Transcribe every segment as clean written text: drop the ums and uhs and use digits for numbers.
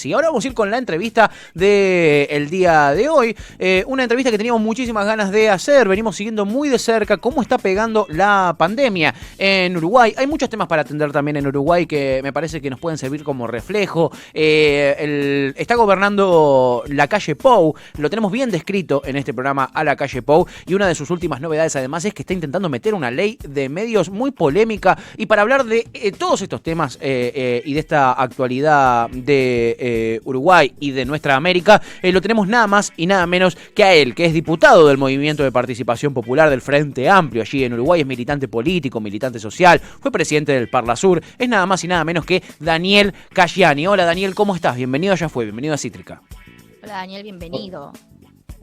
así. Ahora vamos a ir con la entrevista del día de hoy. Una entrevista que teníamos muchísimas ganas de hacer. Venimos siguiendo muy de cerca cómo está pegando la pandemia en Uruguay. Hay muchos temas para atender también en Uruguay que me parece que nos pueden servir como reflejo. Está gobernando la calle Pou. Lo tenemos bien descrito en este programa a la calle Pou. Y una de sus últimas novedades además es que está intentando meter una ley de medios muy polémica. Y para hablar de todos estos temas y de esta actualidad de Uruguay y de nuestra América, lo tenemos nada más y nada menos que a él, que es diputado del Movimiento de Participación Popular del Frente Amplio allí en Uruguay, es militante político, militante social, fue presidente del Parlasur, es nada más y nada menos que Daniel Casciani. Hola Daniel, ¿cómo estás? Bienvenido a Ya Fue, bienvenido a Cítrica. Hola Daniel, bienvenido.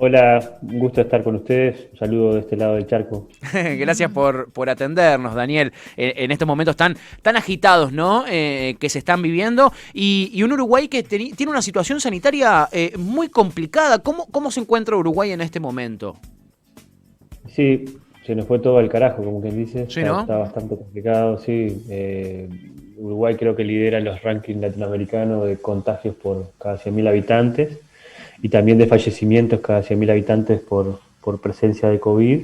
Hola, un gusto estar con ustedes. Un saludo de este lado del charco. Gracias por atendernos, Daniel, en estos momentos tan agitados, ¿no? Que se están viviendo y un Uruguay que tiene una situación sanitaria muy complicada. ¿Cómo se encuentra Uruguay en este momento? Sí, se nos fue todo al carajo, como quien dice. Sí, ¿no? Está bastante complicado, sí. Uruguay creo que lidera los rankings latinoamericanos de contagios por cada 100.000 habitantes. Y también de fallecimientos cada 100.000 habitantes por presencia de COVID.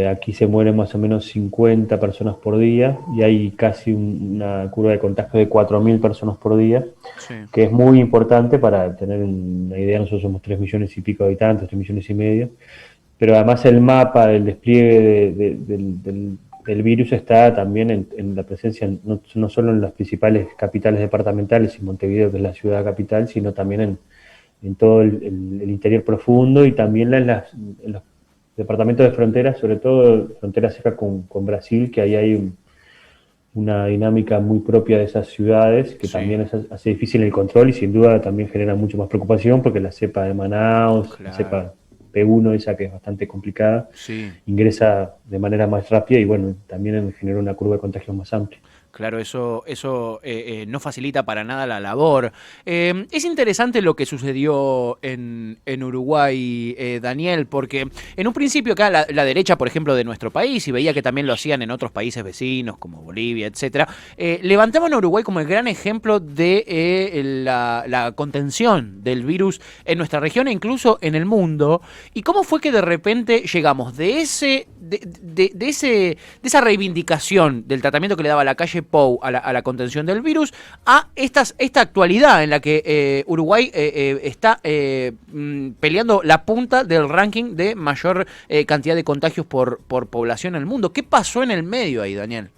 Aquí se mueren más o menos 50 personas por día y hay casi una curva de contagio de 4.000 personas por día, sí, que es muy importante para tener una idea. Nosotros somos 3 millones y pico de habitantes, 3 millones y medio, pero además el mapa del despliegue del virus está también en la presencia, no solo en las principales capitales departamentales y Montevideo, que es la ciudad capital, sino también en todo el interior profundo y también en los departamentos de frontera, sobre todo frontera seca con Brasil, que ahí hay una dinámica muy propia de esas ciudades, que sí, también hace difícil el control y sin duda también genera mucho más preocupación porque la cepa de Manaus, claro, la cepa P1, esa que es bastante complicada, sí, ingresa de manera más rápida y bueno, también genera una curva de contagios más amplia. Claro, eso no facilita para nada la labor. Es interesante lo que sucedió en Uruguay, Daniel, porque en un principio acá la derecha, por ejemplo, de nuestro país, y veía que también lo hacían en otros países vecinos, como Bolivia, etcétera, levantaban a Uruguay como el gran ejemplo de la contención del virus en nuestra región e incluso en el mundo. ¿Y cómo fue que de repente llegamos de esa reivindicación del tratamiento que le daba la calle Pou a la contención del virus a esta actualidad en la que Uruguay está peleando la punta del ranking de mayor cantidad de contagios por población en el mundo? ¿Qué pasó en el medio ahí, Daniel?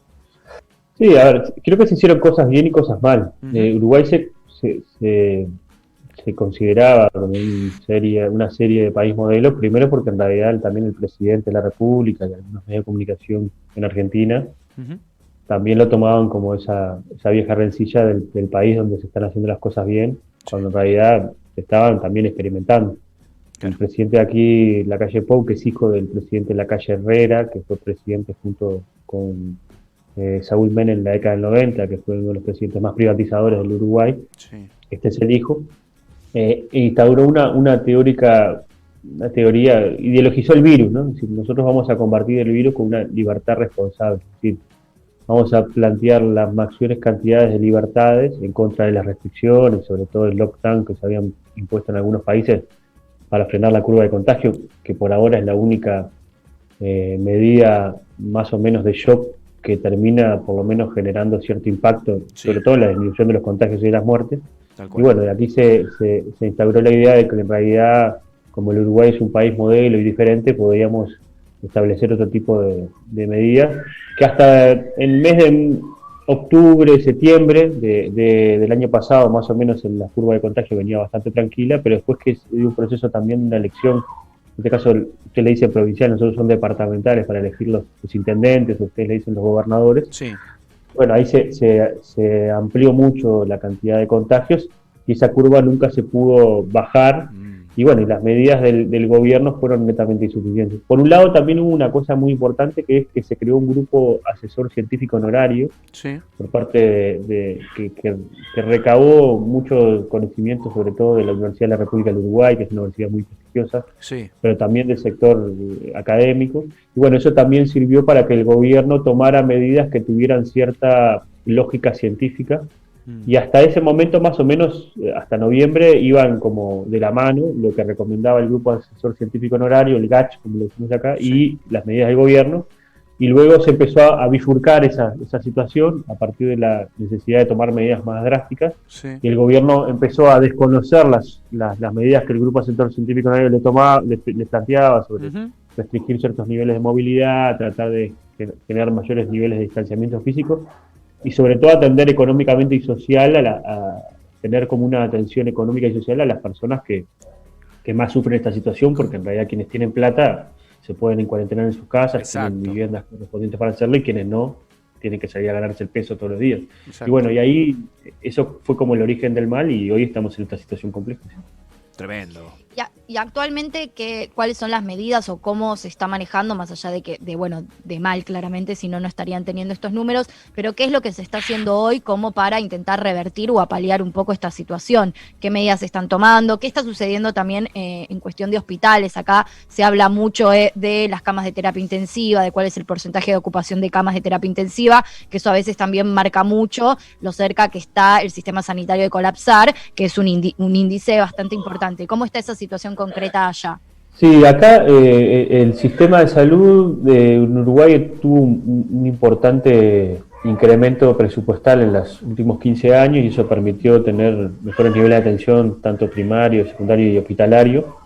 Sí, a ver, creo que se hicieron cosas bien y cosas mal. Uruguay se consideraba como una serie de país modelo, primero porque en realidad también el presidente de la República y algunos medios de comunicación en Argentina también lo tomaban como esa vieja rencilla del país donde se están haciendo las cosas bien, cuando en realidad estaban también experimentando. Claro. El presidente de aquí, la calle Pou, que es hijo del presidente de la calle Herrera, que fue presidente junto con Saúl Menem en la década del 90, que fue uno de los presidentes más privatizadores del Uruguay. Sí. Este es el hijo. Instauró una teoría, ideologizó el virus, ¿no? Es decir, nosotros vamos a combatir el virus con una libertad responsable. Es decir, vamos a plantear las mayores cantidades de libertades en contra de las restricciones, sobre todo el lockdown que se habían impuesto en algunos países para frenar la curva de contagio, que por ahora es la única medida más o menos de shock que termina por lo menos generando cierto impacto, sí, sobre todo en la disminución de los contagios y de las muertes. Y bueno, de aquí se instauró la idea de que en realidad, como el Uruguay es un país modelo y diferente, podríamos establecer otro tipo de medidas, que hasta el mes de octubre, septiembre del año pasado, más o menos en la curva de contagio venía bastante tranquila, pero después que dio un proceso también de una elección, en este caso usted le dice provincial, nosotros son departamentales para elegir los intendentes, ustedes le dicen los gobernadores. Sí. Bueno, ahí se amplió mucho la cantidad de contagios y esa curva nunca se pudo bajar. Y bueno, y las medidas del gobierno fueron netamente insuficientes. Por un lado, también hubo una cosa muy importante, que es que se creó un grupo asesor científico honorario, sí, por parte que recabó mucho conocimiento, sobre todo de la Universidad de la República del Uruguay, que es una universidad muy prestigiosa, sí, pero también del sector académico. Y bueno, eso también sirvió para que el gobierno tomara medidas que tuvieran cierta lógica científica y hasta ese momento más o menos, hasta noviembre, iban como de la mano lo que recomendaba el Grupo Asesor Científico Honorario, el GACH, como lo decimos acá, y las medidas del gobierno, y luego se empezó a bifurcar esa situación a partir de la necesidad de tomar medidas más drásticas, y el gobierno empezó a desconocer las medidas que el Grupo Asesor Científico Honorario le planteaba sobre restringir ciertos niveles de movilidad, tratar de generar mayores niveles de distanciamiento físico, y sobre todo atender económicamente y social, a tener como una atención económica y social a las personas que más sufren esta situación, porque en realidad quienes tienen plata se pueden encuarentenar en sus casas, tienen viviendas correspondientes para hacerlo, y quienes no tienen que salir a ganarse el peso todos los días. Exacto. Y bueno, y ahí eso fue como el origen del mal, y hoy estamos en esta situación compleja. Tremendo. Y actualmente, ¿cuáles son las medidas o cómo se está manejando, más allá de mal claramente, si no, no estarían teniendo estos números, pero qué es lo que se está haciendo hoy como para intentar revertir o apalear un poco esta situación? ¿Qué medidas se están tomando? ¿Qué está sucediendo también en cuestión de hospitales? Acá se habla mucho de las camas de terapia intensiva, de cuál es el porcentaje de ocupación de camas de terapia intensiva, que eso a veces también marca mucho lo cerca que está el sistema sanitario de colapsar, que es un índice bastante importante. ¿Cómo está esa situación concreta allá? Sí, acá el sistema de salud en Uruguay tuvo un importante incremento presupuestal en los últimos 15 años, y eso permitió tener mejores niveles de atención, tanto primario, secundario y hospitalario.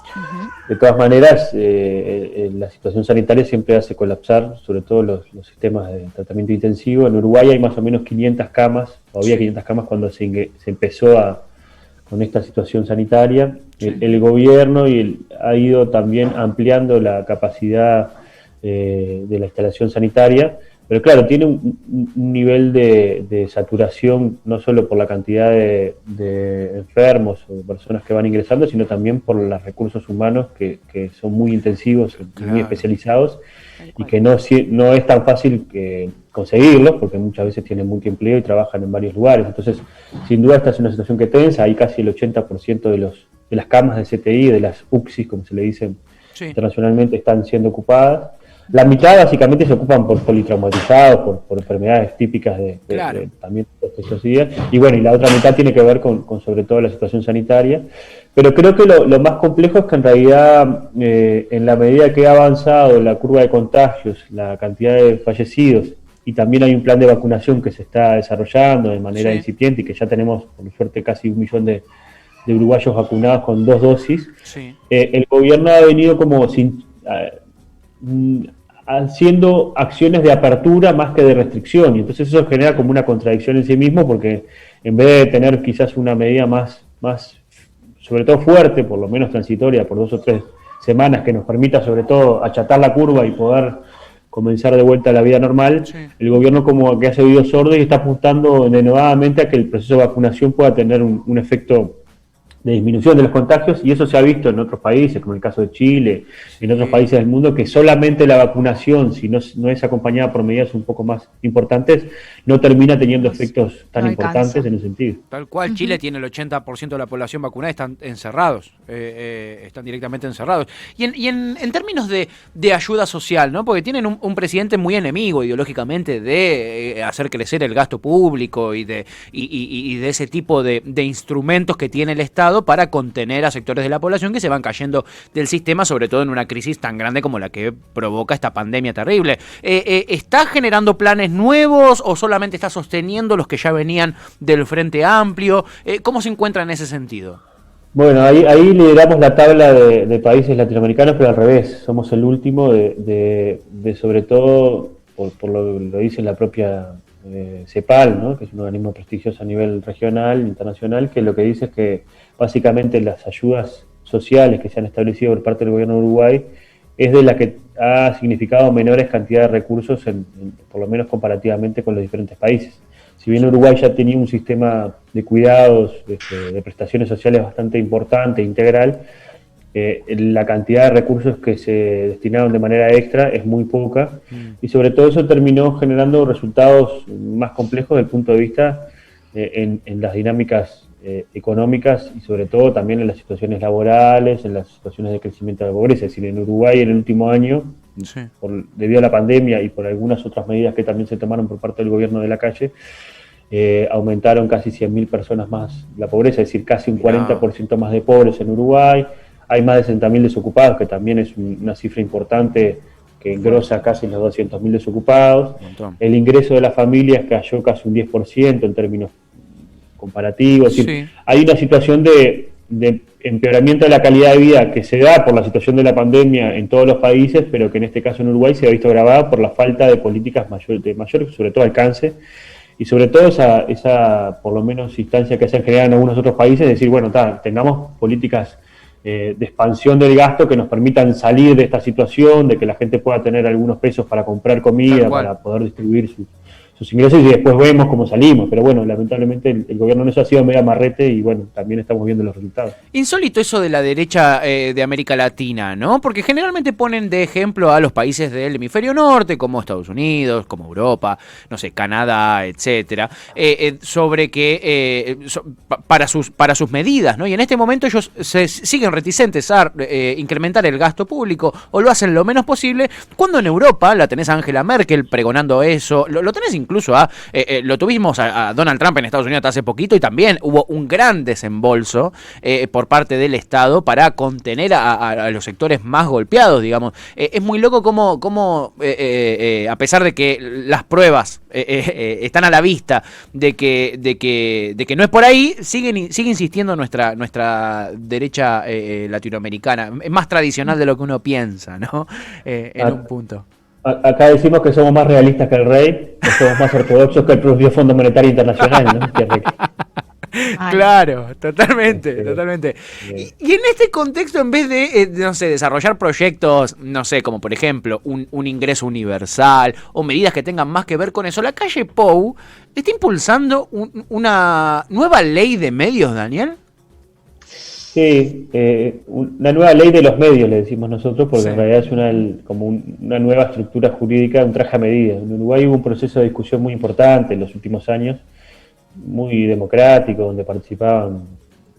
De todas maneras, la situación sanitaria siempre hace colapsar, sobre todo los sistemas de tratamiento intensivo. En Uruguay hay más o menos 500 camas, o había 500 camas cuando se empezó con esta situación sanitaria. El gobierno ha ido también ampliando la capacidad de la instalación sanitaria, pero claro, tiene un nivel de saturación, no solo por la cantidad de enfermos o personas que van ingresando, sino también por los recursos humanos que son muy intensivos, muy especializados, y que no es tan fácil conseguirlos, porque muchas veces tienen multiempleo y trabajan en varios lugares. Entonces, sin duda, esta es una situación que tensa. Hay casi el 80% de las camas de CTI, de las UCSIS, como se le dicen internacionalmente, están siendo ocupadas. La mitad básicamente se ocupan por politraumatizados, por enfermedades típicas también de estos días, y bueno, y la otra mitad tiene que ver con sobre todo la situación sanitaria. Pero creo que lo más complejo es que en realidad, en la medida que ha avanzado la curva de contagios, la cantidad de fallecidos, y también hay un plan de vacunación que se está desarrollando de manera incipiente, y que ya tenemos, por suerte, casi 1 millón de uruguayos vacunados con 2 dosis, el gobierno ha venido como haciendo acciones de apertura más que de restricción, y entonces eso genera como una contradicción en sí mismo, porque en vez de tener quizás una medida más sobre todo fuerte, por lo menos transitoria, por 2 o 3 semanas, que nos permita sobre todo achatar la curva y poder comenzar de vuelta a la vida normal, el gobierno como que ha oído sordo y está apuntando denodadamente a que el proceso de vacunación pueda tener un efecto de disminución de los contagios, y eso se ha visto en otros países, como el caso de Chile, en otros países del mundo, que solamente la vacunación, si no es acompañada por medidas un poco más importantes, no termina teniendo efectos tan importantes en ese sentido. Tal cual, Chile tiene el 80% de la población vacunada, están encerrados, están directamente encerrados. Y en términos de ayuda social, ¿no? Porque tienen un presidente muy enemigo ideológicamente de hacer crecer el gasto público y de ese tipo de instrumentos que tiene el Estado para contener a sectores de la población que se van cayendo del sistema, sobre todo en una crisis tan grande como la que provoca esta pandemia terrible. ¿Está generando planes nuevos o solamente está sosteniendo los que ya venían del Frente Amplio? ¿Cómo se encuentra en ese sentido? Bueno, ahí lideramos la tabla de países latinoamericanos, pero al revés, somos el último de sobre todo, por lo dice la propia CEPAL, ¿no? Que es un organismo prestigioso a nivel regional, internacional, que lo que dice es que básicamente las ayudas sociales que se han establecido por parte del gobierno de Uruguay es de la que ha significado menores cantidades de recursos, por lo menos comparativamente con los diferentes países. Si bien Uruguay ya tenía un sistema de cuidados, de prestaciones sociales bastante importante, integral, la cantidad de recursos que se destinaron de manera extra es muy poca, y sobre todo eso terminó generando resultados más complejos desde el punto de vista en las dinámicas económicas, y sobre todo también en las situaciones laborales, en las situaciones de crecimiento de la pobreza. Es decir, en Uruguay en el último año, debido a la pandemia y por algunas otras medidas que también se tomaron por parte del gobierno de Lacalle, aumentaron casi 100.000 personas más la pobreza, es decir, casi un 40% más de pobres en Uruguay. Hay más de 60.000 desocupados, que también es una cifra importante que engrosa casi los 200.000 desocupados. El ingreso de las familias cayó casi un 10% en términos comparativos. Es decir, hay una situación de empeoramiento de la calidad de vida que se da por la situación de la pandemia en todos los países, pero que en este caso en Uruguay se ha visto agravada por la falta de políticas de mayor, sobre todo alcance, y sobre todo esa por lo menos instancia que se ha generado en algunos otros países, es decir, bueno, tengamos políticas de expansión del gasto que nos permitan salir de esta situación, de que la gente pueda tener algunos pesos para comprar comida, para poder distribuir sus ingresos, y después vemos cómo salimos. Pero bueno, lamentablemente el gobierno en eso ha sido medio amarrete y bueno, también estamos viendo los resultados. Insólito eso de la derecha de América Latina, ¿no? Porque generalmente ponen de ejemplo a los países del hemisferio norte, como Estados Unidos, como Europa, no sé, Canadá, etcétera, sobre que para sus medidas, ¿no? Y en este momento ellos se siguen reticentes a incrementar el gasto público o lo hacen lo menos posible, cuando en Europa la tenés a Angela Merkel pregonando eso, lo tenés incluso lo tuvimos a Donald Trump en Estados Unidos hasta hace poquito, y también hubo un gran desembolso por parte del Estado para contener a los sectores más golpeados, digamos. Es muy loco cómo a pesar de que las pruebas están a la vista de que no es por ahí, sigue insistiendo nuestra derecha latinoamericana. Es más tradicional de lo que uno piensa, ¿no? En un punto. Acá decimos que somos más realistas que el rey, que somos más ortodoxos que el propio Fondo Monetario Internacional, ¿no? Claro, totalmente. Y en este contexto, en vez de, no sé, desarrollar proyectos, no sé, como por ejemplo un ingreso universal o medidas que tengan más que ver con eso, la calle Pou está impulsando una nueva ley de medios, Daniel. Sí, una nueva ley de los medios, le decimos nosotros, porque en realidad es como una nueva estructura jurídica, un traje a medida. En Uruguay hubo un proceso de discusión muy importante en los últimos años, muy democrático, donde participaban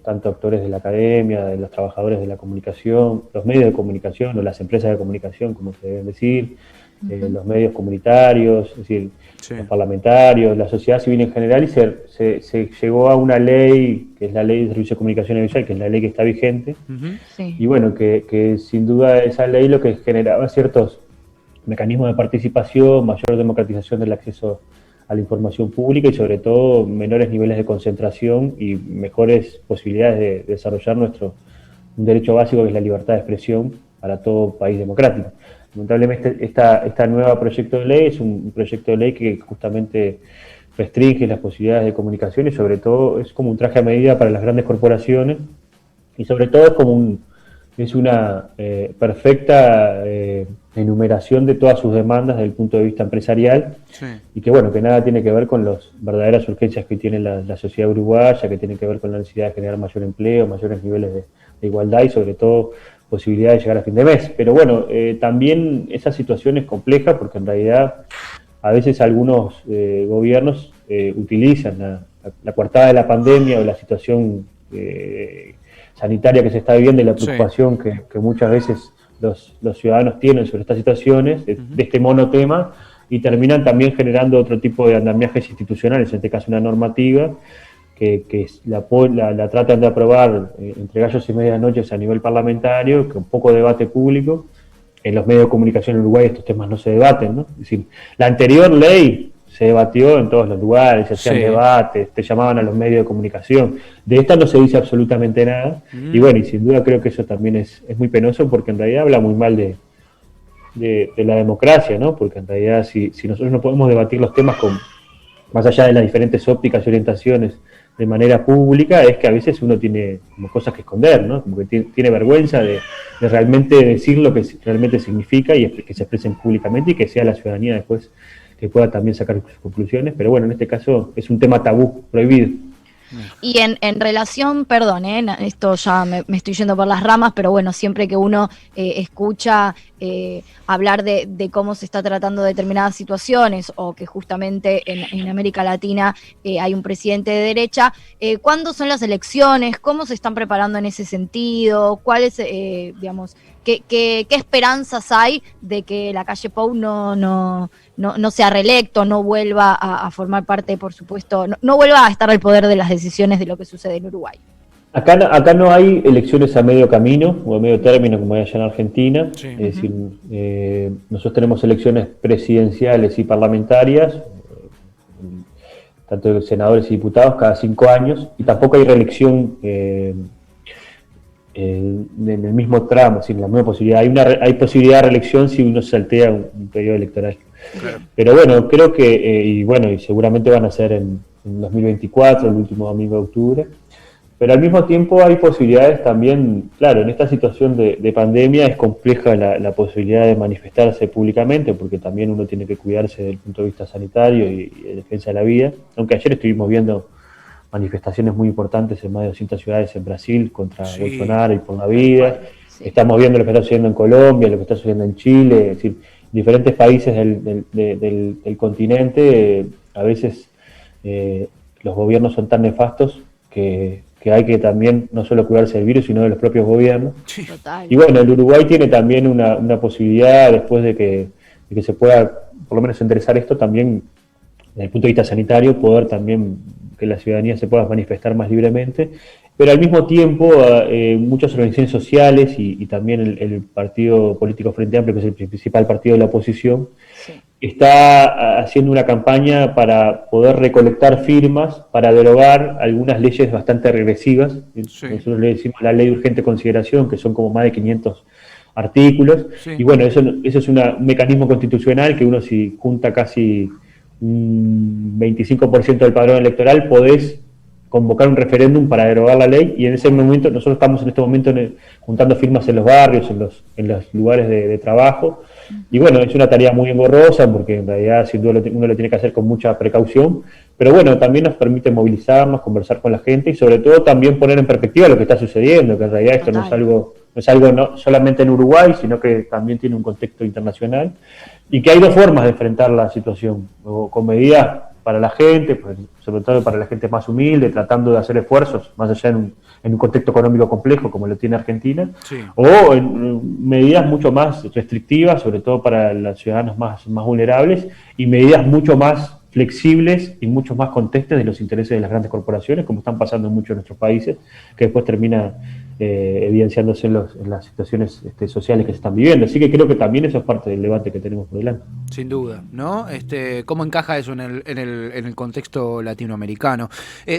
tanto actores de la academia, de los trabajadores de la comunicación, los medios de comunicación o las empresas de comunicación, como se deben decir, los medios comunitarios, es decir, los parlamentarios, la sociedad civil en general, y se llegó a una ley, que es la Ley de Servicio de Comunicación Audiovisual, que es la ley que está vigente, y bueno, que sin duda esa ley lo que generaba ciertos mecanismos de participación, mayor democratización del acceso a la información pública y sobre todo menores niveles de concentración y mejores posibilidades de desarrollar un derecho básico, que es la libertad de expresión para todo país democrático. Lamentablemente esta nueva proyecto de ley es un proyecto de ley que justamente restringe las posibilidades de comunicación y sobre todo es como un traje a medida para las grandes corporaciones y sobre todo es una perfecta enumeración de todas sus demandas desde el punto de vista empresarial y que bueno, que nada tiene que ver con las verdaderas urgencias que tiene la sociedad uruguaya, que tiene que ver con la necesidad de generar mayor empleo, mayores niveles de igualdad y sobre todo posibilidad de llegar a fin de mes. Pero bueno, también esa situación es compleja porque en realidad a veces algunos gobiernos utilizan la coartada de la pandemia o la situación sanitaria que se está viviendo y la preocupación que muchas veces los ciudadanos tienen sobre estas situaciones, de este monotema, y terminan también generando otro tipo de andamiajes institucionales, en este caso una normativa, que la tratan de aprobar entre gallos y medianoches a nivel parlamentario, con poco debate público. En los medios de comunicación en Uruguay estos temas no se debaten, ¿no? Es decir, la anterior ley se debatió en todos los lugares, se hacían debates, te llamaban a los medios de comunicación. De esta no se dice absolutamente nada, y bueno, y sin duda creo que eso también es muy penoso, porque en realidad habla muy mal de la democracia, ¿no? Porque en realidad si nosotros no podemos debatir los temas más allá de las diferentes ópticas y orientaciones de manera pública, es que a veces uno tiene como cosas que esconder, ¿no? Como que tiene vergüenza de realmente decir lo que realmente significa y que se expresen públicamente y que sea la ciudadanía después que pueda también sacar sus conclusiones. Pero bueno, en este caso es un tema tabú, prohibido. Y en relación, perdón, esto ya me estoy yendo por las ramas, pero bueno, siempre que uno escucha hablar de cómo se está tratando determinadas situaciones o que justamente en América Latina hay un presidente de derecha, ¿cuándo son las elecciones? ¿Cómo se están preparando en ese sentido? ¿Cuáles, digamos, qué esperanzas hay de que la calle Pou no no sea reelecto, no vuelva a formar parte, por supuesto, no vuelva a estar al poder de las decisiones de lo que sucede en Uruguay. Acá no hay elecciones a medio camino o a medio término como hay allá en Argentina. Sí. Es decir, nosotros tenemos elecciones presidenciales y parlamentarias, tanto de senadores y diputados, cada 5 años, y tampoco hay reelección en el mismo tramo, sin la misma posibilidad. Hay posibilidad de reelección si uno saltea un periodo electoral. Claro. Pero bueno, creo que, y seguramente van a ser en 2024, el último domingo de octubre. Pero al mismo tiempo hay posibilidades también, claro, en esta situación de pandemia es compleja la posibilidad de manifestarse públicamente, porque también uno tiene que cuidarse desde el punto de vista sanitario y de defensa de la vida. Aunque ayer estuvimos viendo manifestaciones muy importantes en más de 200 ciudades en Brasil contra Bolsonaro y por la vida. Sí. Estamos viendo lo que está sucediendo en Colombia, lo que está sucediendo en Chile, es decir, diferentes países del continente, a veces los gobiernos son tan nefastos que hay que también no solo cuidarse del virus, sino de los propios gobiernos. Total. Y bueno, el Uruguay tiene también una posibilidad, después de que se pueda por lo menos enderezar esto, también desde el punto de vista sanitario, poder también que la ciudadanía se pueda manifestar más libremente, pero al mismo tiempo muchas organizaciones sociales y también el partido político Frente Amplio, que es el principal partido de la oposición, Sí. está haciendo una campaña para poder recolectar firmas para derogar algunas leyes bastante regresivas. Sí. Nosotros le decimos la ley de urgente consideración, que son como más de 500 artículos. Sí. Y bueno, eso es un mecanismo constitucional que uno, si junta casi un 25% del padrón electoral, podés convocar un referéndum para derogar la ley, y en ese momento, nosotros estamos en este momento juntando firmas en los barrios, en los lugares de trabajo, y bueno, es una tarea muy engorrosa, porque en realidad sin duda uno lo tiene que hacer con mucha precaución, pero bueno, también nos permite movilizarnos, conversar con la gente, y sobre todo también poner en perspectiva lo que está sucediendo, que en realidad esto no es algo no solamente en Uruguay, sino que también tiene un contexto internacional, y que hay dos formas de enfrentar la situación, o con medidas para la gente, pues, sobre todo para la gente más humilde, tratando de hacer esfuerzos, más allá en un contexto económico complejo como lo tiene Argentina, Sí. o en medidas mucho más restrictivas, sobre todo para los ciudadanos más vulnerables, y medidas mucho más flexibles y mucho más contextos de los intereses de las grandes corporaciones, como están pasando en muchos de nuestros países, que después termina evidenciándose en las situaciones sociales que se están viviendo. Así que creo que también eso es parte del debate que tenemos por delante. Sin duda, ¿no? ¿Cómo encaja eso en el contexto latinoamericano?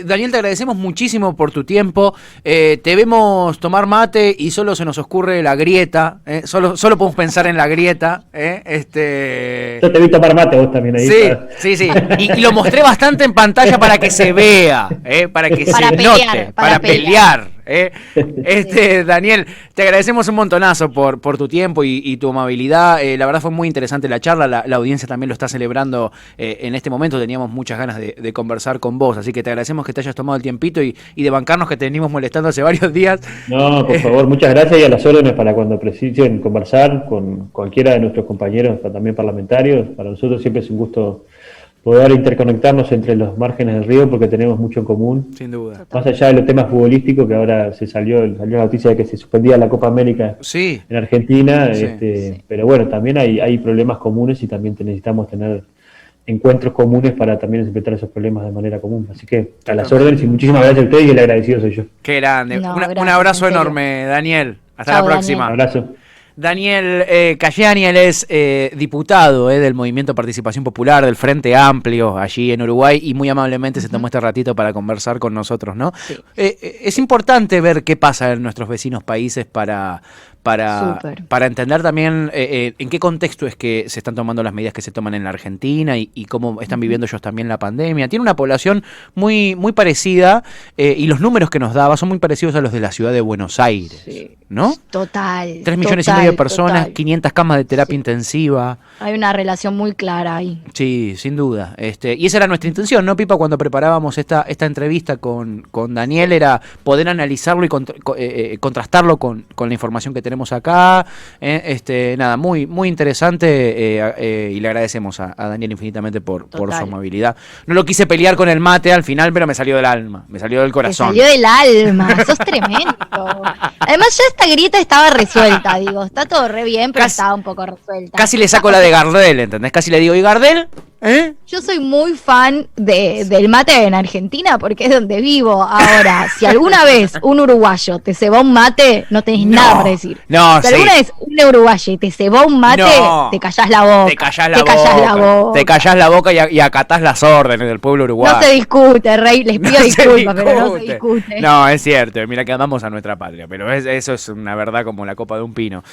Daniel, te agradecemos muchísimo por tu tiempo. Te vemos tomar mate y solo se nos ocurre la grieta. Solo podemos pensar en la grieta. Yo te vi tomar mate vos también ahí. Sí. Y lo mostré bastante en pantalla para que se vea, para que se note, para pelear. Daniel, te agradecemos un montonazo por tu tiempo y tu amabilidad. La verdad fue muy interesante la charla, la audiencia también lo está celebrando en este momento. Teníamos muchas ganas de conversar con vos, así que te agradecemos que te hayas tomado el tiempito y de bancarnos, que te venimos molestando hace varios días. No, por favor, muchas gracias, y a las órdenes para cuando precisen conversar con cualquiera de nuestros compañeros, también parlamentarios. Para nosotros siempre es un gusto poder interconectarnos entre los márgenes del río, porque tenemos mucho en común. Sin duda. Más allá de los temas futbolísticos, que ahora salió la noticia de que se suspendía la Copa América en Argentina, sí. Pero bueno, también hay problemas comunes, y también necesitamos tener encuentros comunes para también enfrentar esos problemas de manera común. Así que a las órdenes, y muchísimas gracias a ustedes, y el agradecido soy yo. Qué grande. No, un abrazo enorme, Daniel. Hasta Chau, la próxima. Un abrazo. Daniel Cayani, él es diputado del Movimiento Participación Popular, del Frente Amplio, allí en Uruguay, y muy amablemente se tomó este ratito para conversar con nosotros, ¿no? Sí. Es importante ver qué pasa en nuestros vecinos países para entender también en qué contexto es que se están tomando las medidas que se toman en la Argentina y cómo están viviendo ellos también la pandemia. Tiene una población muy, muy parecida, y los números que nos daba son muy parecidos a los de la ciudad de Buenos Aires, ¿no? Total. 3,5 millones de personas, total. 500 camas de terapia intensiva. Hay una relación muy clara ahí. Sí, sin duda. Y esa era nuestra intención, ¿no, Pipa? Cuando preparábamos esta entrevista con Daniel, era poder analizarlo y contrastarlo con la información que tenemos tenemos acá. Nada, muy, muy interesante y le agradecemos a Daniel infinitamente por su amabilidad. No lo quise pelear con el mate al final, pero me salió del alma, me salió del corazón. Me salió del alma, sos tremendo. Además ya esta grieta estaba resuelta, digo, está todo re bien, pero estaba un poco resuelta. Casi le saco la de Gardel, ¿entendés? Casi le digo, ¿y Gardel? Yo soy muy fan del mate en Argentina porque es donde vivo. Ahora, si alguna vez un uruguayo te cebó un mate, no tenés nada para decir. No, si alguna vez un uruguayo te cebó un mate, te callás la boca. Te callás la boca y acatás las órdenes del pueblo uruguayo. No se discute, Rey, les pido disculpas, pero no se discute. No, es cierto, mira que amamos a nuestra patria, pero eso es una verdad como la copa de un pino.